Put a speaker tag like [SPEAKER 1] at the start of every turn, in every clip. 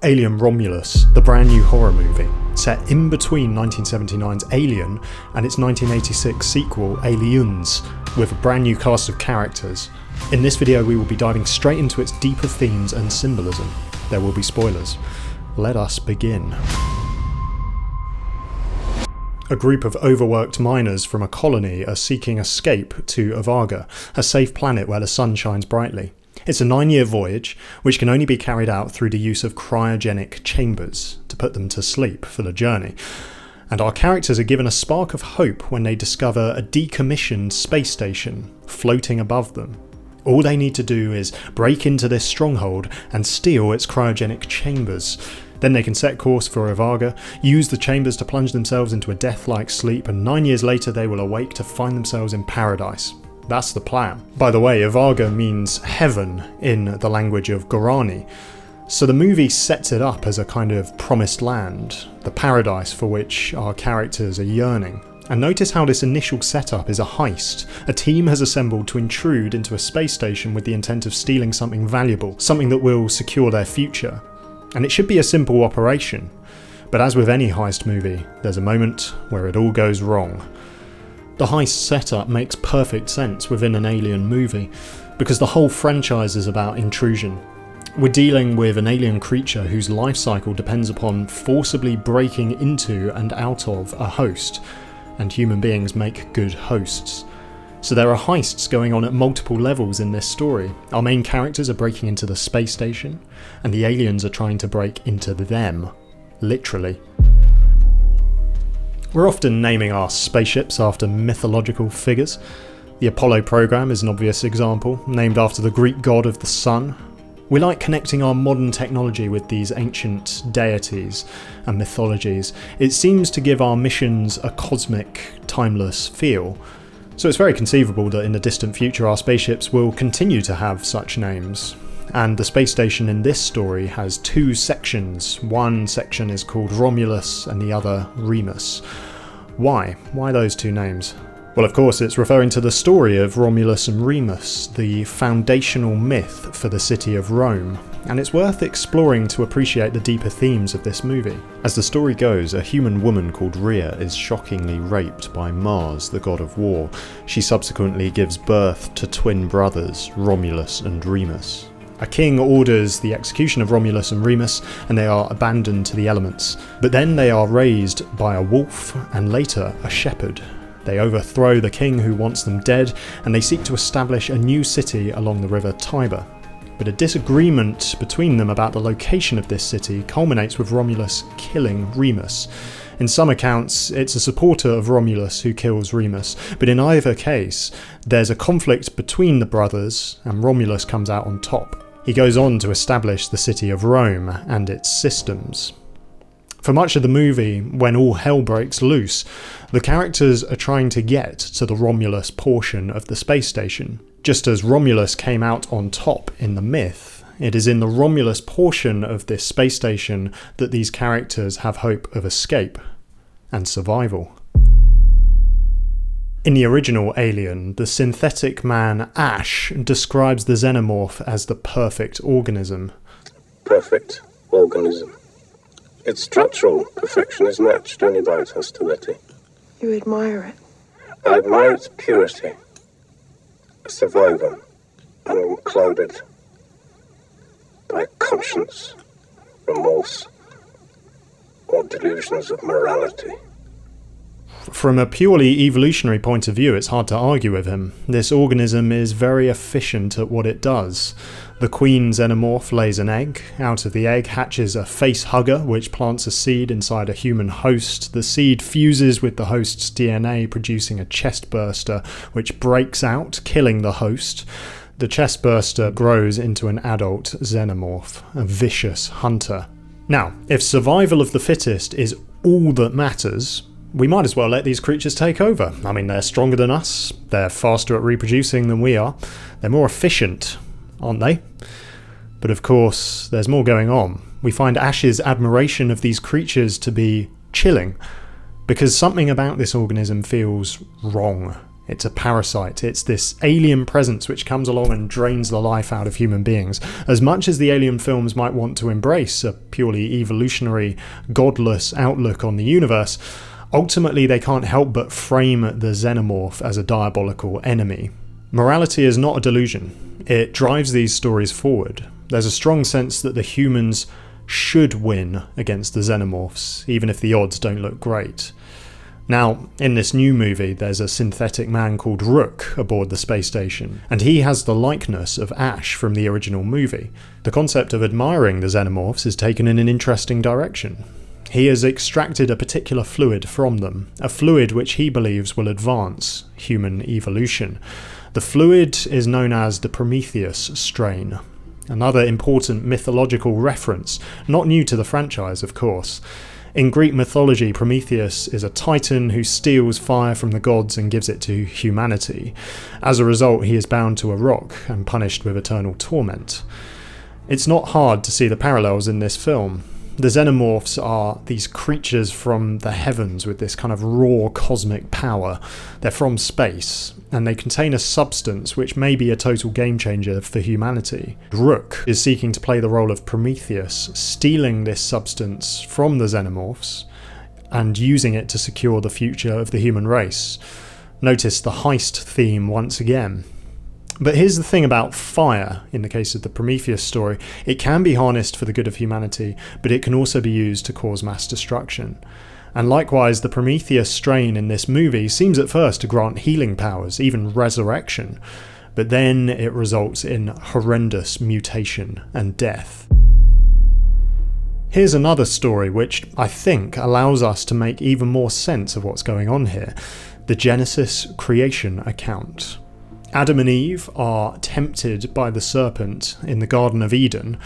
[SPEAKER 1] Alien Romulus, the brand new horror movie, set in between 1979's Alien and its 1986 sequel Aliens, with a brand new cast of characters. In this video we will be diving straight into its deeper themes and symbolism. There will be spoilers. Let us begin. A group of overworked miners from a colony are seeking escape to Avaga, a safe planet where the sun shines brightly. It's a 9-year voyage, which can only be carried out through the use of cryogenic chambers to put them to sleep for the journey. And our characters are given a spark of hope when they discover a decommissioned space station floating above them. All they need to do is break into this stronghold and steal its cryogenic chambers. Then they can set course for Avaga, use the chambers to plunge themselves into a death-like sleep, and 9 years later they will awake to find themselves in paradise. That's the plan. By the way, Avaga means heaven in the language of Guarani, so the movie sets it up as a kind of promised land, the paradise for which our characters are yearning. And notice how this initial setup is a heist. A team has assembled to intrude into a space station with the intent of stealing something valuable, something that will secure their future. And it should be a simple operation, but as with any heist movie, there's a moment where it all goes wrong. The heist setup makes perfect sense within an Alien movie, because the whole franchise is about intrusion. We're dealing with an alien creature whose life cycle depends upon forcibly breaking into and out of a host, and human beings make good hosts. So there are heists going on at multiple levels in this story. Our main characters are breaking into the space station, and the aliens are trying to break into them, literally. We're often naming our spaceships after mythological figures. The Apollo program is an obvious example, named after the Greek god of the sun. We like connecting our modern technology with these ancient deities and mythologies. It seems to give our missions a cosmic, timeless feel. So it's very conceivable that in the distant future our spaceships will continue to have such names. And the space station in this story has two sections. One section is called Romulus and the other Remus. Why? Why those two names? Well, of course it's referring to the story of Romulus and Remus, the foundational myth for the city of Rome. And it's worth exploring to appreciate the deeper themes of this movie. As the story goes, a human woman called Rhea is shockingly raped by Mars, the god of war. She subsequently gives birth to twin brothers, Romulus and Remus. A king orders the execution of Romulus and Remus, and they are abandoned to the elements. But then they are raised by a wolf, and later a shepherd. They overthrow the king who wants them dead, and they seek to establish a new city along the river Tiber. But a disagreement between them about the location of this city culminates with Romulus killing Remus. In some accounts, it's a supporter of Romulus who kills Remus, but in either case, there's a conflict between the brothers, and Romulus comes out on top. He goes on to establish the city of Rome and its systems. For much of the movie, when all hell breaks loose, the characters are trying to get to the Romulus portion of the space station. Just as Romulus came out on top in the myth, it is in the Romulus portion of this space station that these characters have hope of escape and survival. In the original Alien, the synthetic man Ash describes the xenomorph as the perfect organism.
[SPEAKER 2] Perfect organism. Its structural perfection is matched only by its hostility.
[SPEAKER 3] You admire it?
[SPEAKER 2] I admire its purity. A survivor, unclouded by conscience, remorse, or delusions of morality.
[SPEAKER 1] From a purely evolutionary point of view, it's hard to argue with him. This organism is very efficient at what it does. The queen xenomorph lays an egg. Out of the egg hatches a face hugger, which plants a seed inside a human host. The seed fuses with the host's DNA, producing a chest burster, which breaks out, killing the host. The chest burster grows into an adult xenomorph, a vicious hunter. Now, if survival of the fittest is all that matters, we might as well let these creatures take over. I mean, they're stronger than us, they're faster at reproducing than we are, they're more efficient, aren't they? But of course, there's more going on. We find Ash's admiration of these creatures to be chilling, because something about this organism feels wrong. It's a parasite. It's this alien presence which comes along and drains the life out of human beings. As much as the alien films might want to embrace a purely evolutionary, godless outlook on the universe, ultimately they can't help but frame the xenomorph as a diabolical enemy. Morality is not a delusion. It drives these stories forward. There's a strong sense that the humans should win against the xenomorphs, even if the odds don't look great. Now, in this new movie, there's a synthetic man called Rook aboard the space station, and he has the likeness of Ash from the original movie. The concept of admiring the xenomorphs is taken in an interesting direction. He has extracted a particular fluid from them, a fluid which he believes will advance human evolution. The fluid is known as the Prometheus strain. Another important mythological reference, not new to the franchise, of course. In Greek mythology, Prometheus is a titan who steals fire from the gods and gives it to humanity. As a result, he is bound to a rock and punished with eternal torment. It's not hard to see the parallels in this film. The xenomorphs are these creatures from the heavens with this kind of raw cosmic power. They're from space, and they contain a substance which may be a total game changer for humanity. Rook is seeking to play the role of Prometheus, stealing this substance from the xenomorphs and using it to secure the future of the human race. Notice the heist theme once again. But here's the thing about fire, in the case of the Prometheus story. It can be harnessed for the good of humanity, but it can also be used to cause mass destruction. And likewise, the Prometheus strain in this movie seems at first to grant healing powers, even resurrection, but then it results in horrendous mutation and death. Here's another story which I think allows us to make even more sense of what's going on here: the Genesis creation account. Adam and Eve are tempted by the serpent in the Garden of Eden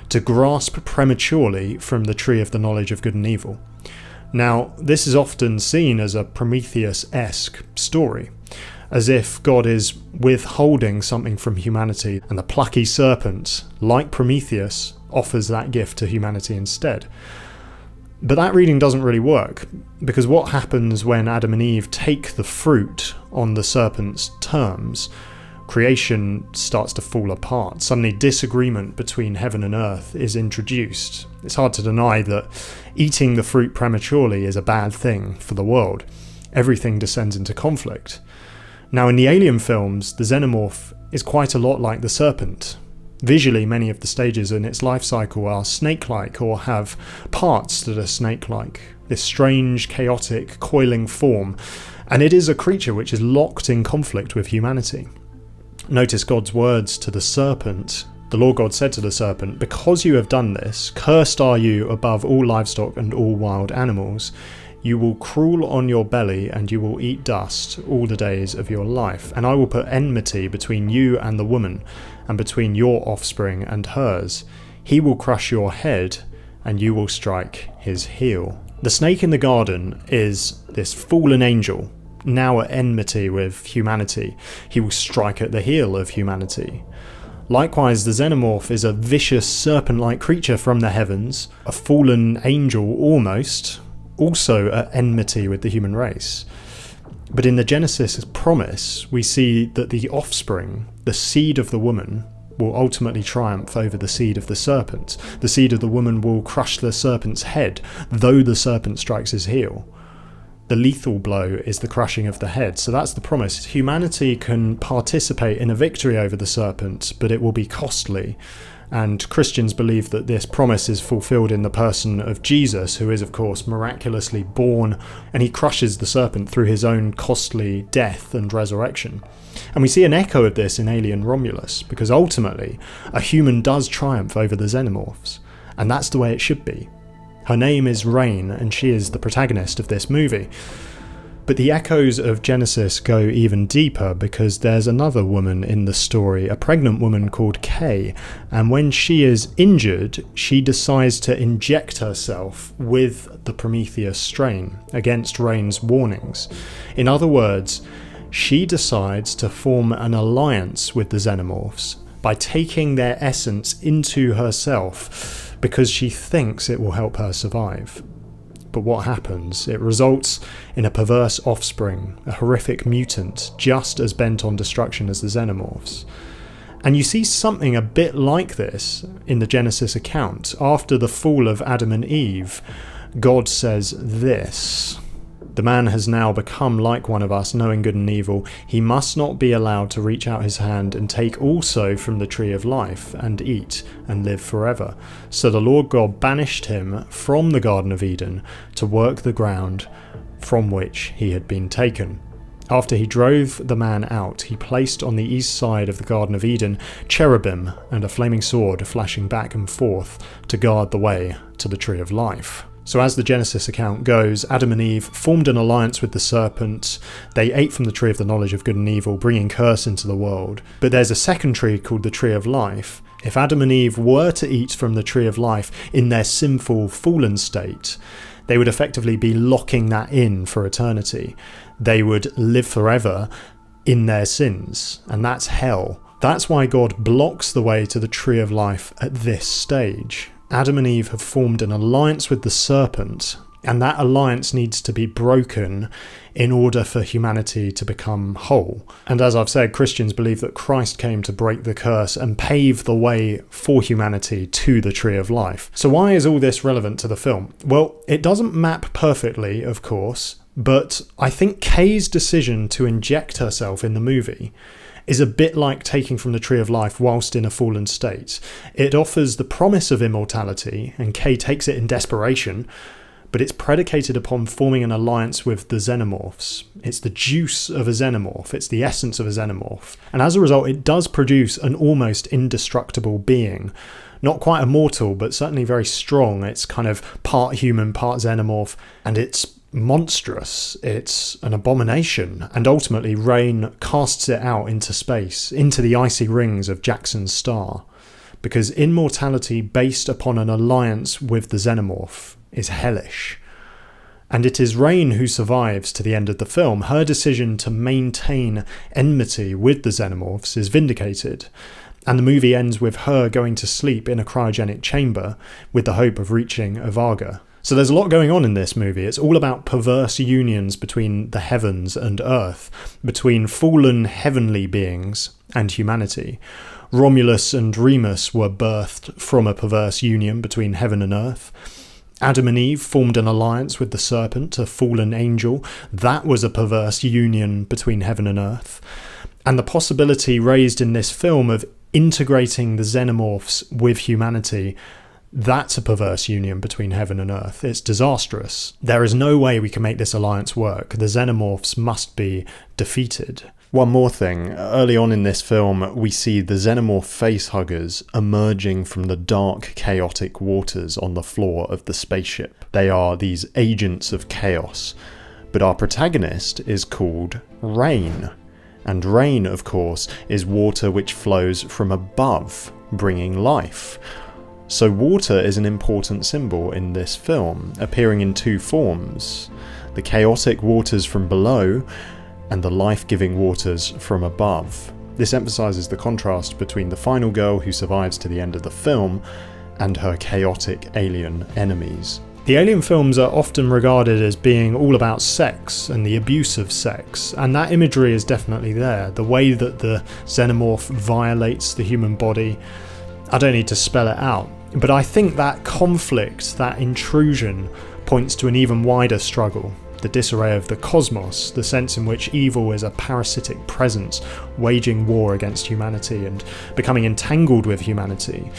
[SPEAKER 1] to grasp prematurely from the tree of the knowledge of good and evil. Now, this is often seen as a Prometheus-esque story, as if God is withholding something from humanity, and the plucky serpent, like Prometheus, offers that gift to humanity instead. But that reading doesn't really work, because what happens when Adam and Eve take the fruit on the serpent's terms? Creation starts to fall apart. Suddenly disagreement between heaven and earth is introduced. It's hard to deny that eating the fruit prematurely is a bad thing for the world. Everything descends into conflict. Now, in the Alien films, the xenomorph is quite a lot like the serpent. Visually, many of the stages in its life cycle are snake-like or have parts that are snake-like, this strange, chaotic, coiling form, and it is a creature which is locked in conflict with humanity. Notice God's words to the serpent. The Lord God said to the serpent, "Because you have done this, cursed are you above all livestock and all wild animals. You will crawl on your belly and you will eat dust all the days of your life. And I will put enmity between you and the woman, and between your offspring and hers. He will crush your head and you will strike his heel." The snake in the garden is this fallen angel, now at enmity with humanity. He will strike at the heel of humanity. Likewise, the xenomorph is a vicious serpent-like creature from the heavens, a fallen angel almost, also at enmity with the human race. But in the Genesis promise, we see that the offspring, the seed of the woman, will ultimately triumph over the seed of the serpent. The seed of the woman will crush the serpent's head, though the serpent strikes his heel. The lethal blow is the crushing of the head. So that's the promise. Humanity can participate in a victory over the serpent, but it will be costly. And Christians believe that this promise is fulfilled in the person of Jesus, who is of course miraculously born, and he crushes the serpent through his own costly death and resurrection. And we see an echo of this in Alien Romulus, because ultimately a human does triumph over the xenomorphs, and that's the way it should be. Her name is Rain, and she is the protagonist of this movie. But the echoes of Genesis go even deeper, because there's another woman in the story, a pregnant woman called Kay, and when she is injured, she decides to inject herself with the Prometheus strain against Rain's warnings. In other words, she decides to form an alliance with the xenomorphs by taking their essence into herself, because she thinks it will help her survive. But what happens? It results in a perverse offspring, a horrific mutant, just as bent on destruction as the xenomorphs. And you see something a bit like this in the Genesis account. After the fall of Adam and Eve, God says this: "The man has now become like one of us, knowing good and evil. He must not be allowed to reach out his hand and take also from the tree of life and eat and live forever." So the Lord God banished him from the Garden of Eden to work the ground from which he had been taken. After he drove the man out, he placed on the east side of the Garden of Eden cherubim and a flaming sword flashing back and forth to guard the way to the tree of life. So as the Genesis account goes, Adam and Eve formed an alliance with the serpent. They ate from the tree of the knowledge of good and evil, bringing curse into the world. But there's a second tree called the tree of life. If Adam and Eve were to eat from the tree of life in their sinful, fallen state, they would effectively be locking that in for eternity. They would live forever in their sins, and that's hell. That's why God blocks the way to the tree of life at this stage. Adam and Eve have formed an alliance with the serpent, and that alliance needs to be broken in order for humanity to become whole. And as I've said, Christians believe that Christ came to break the curse and pave the way for humanity to the tree of life. So why is all this relevant to the film? Well, it doesn't map perfectly, of course, but I think Kay's decision to inject herself in the movie is a bit like taking from the tree of life whilst in a fallen state. It offers the promise of immortality, and Kay takes it in desperation, but it's predicated upon forming an alliance with the xenomorphs. It's the juice of a xenomorph, it's the essence of a xenomorph, and as a result it does produce an almost indestructible being. Not quite immortal, but certainly very strong. It's kind of part human, part xenomorph, and it's monstrous, it's an abomination, and ultimately Rain casts it out into space, into the icy rings of Jackson's star, because immortality based upon an alliance with the xenomorph is hellish. And it is Rain who survives to the end of the film. Her decision to maintain enmity with the xenomorphs is vindicated, and the movie ends with her going to sleep in a cryogenic chamber with the hope of reaching Avaga. So there's a lot going on in this movie. It's all about perverse unions between the heavens and earth, between fallen heavenly beings and humanity. Romulus and Remus were birthed from a perverse union between heaven and earth. Adam and Eve formed an alliance with the serpent, a fallen angel. That was a perverse union between heaven and earth. And the possibility raised in this film of integrating the xenomorphs with humanity, that's a perverse union between heaven and earth. It's disastrous. There is no way we can make this alliance work. The xenomorphs must be defeated. One more thing. Early on in this film, we see the xenomorph facehuggers emerging from the dark, chaotic waters on the floor of the spaceship. They are these agents of chaos. But our protagonist is called Rain. And rain, of course, is water which flows from above, bringing life. So water is an important symbol in this film, appearing in two forms: the chaotic waters from below and the life-giving waters from above. This emphasises the contrast between the final girl who survives to the end of the film and her chaotic alien enemies. The alien films are often regarded as being all about sex and the abuse of sex, and that imagery is definitely there. The way that the xenomorph violates the human body, I don't need to spell it out. But I think that conflict, that intrusion, points to an even wider struggle. The disarray of the cosmos, the sense in which evil is a parasitic presence waging war against humanity and becoming entangled with humanity.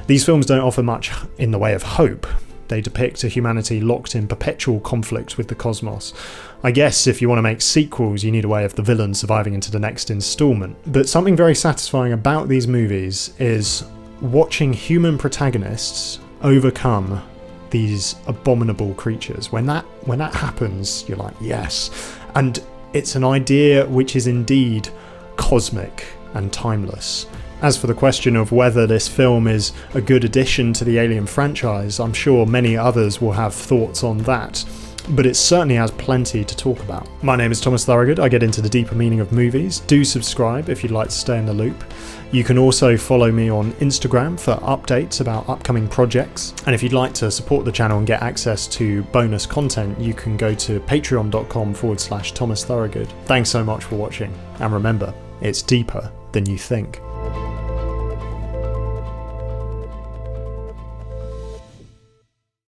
[SPEAKER 1] These films don't offer much in the way of hope. They depict a humanity locked in perpetual conflict with the cosmos. I guess if you want to make sequels, you need a way of the villain surviving into the next instalment. But something very satisfying about these movies is watching human protagonists overcome these abominable creatures. When that happens, you're like, yes. And it's an idea which is indeed cosmic and timeless. As for the question of whether this film is a good addition to the Alien franchise, I'm sure many others will have thoughts on that. but it certainly has plenty to talk about. My name is Thomas Thorogood, I get into the deeper meaning of movies. Do subscribe if you'd like to stay in the loop. You can also follow me on Instagram for updates about upcoming projects, and if you'd like to support the channel and get access to bonus content, you can go to patreon.com/Thomas Thorogood. Thanks so much for watching, and remember, it's deeper than you think.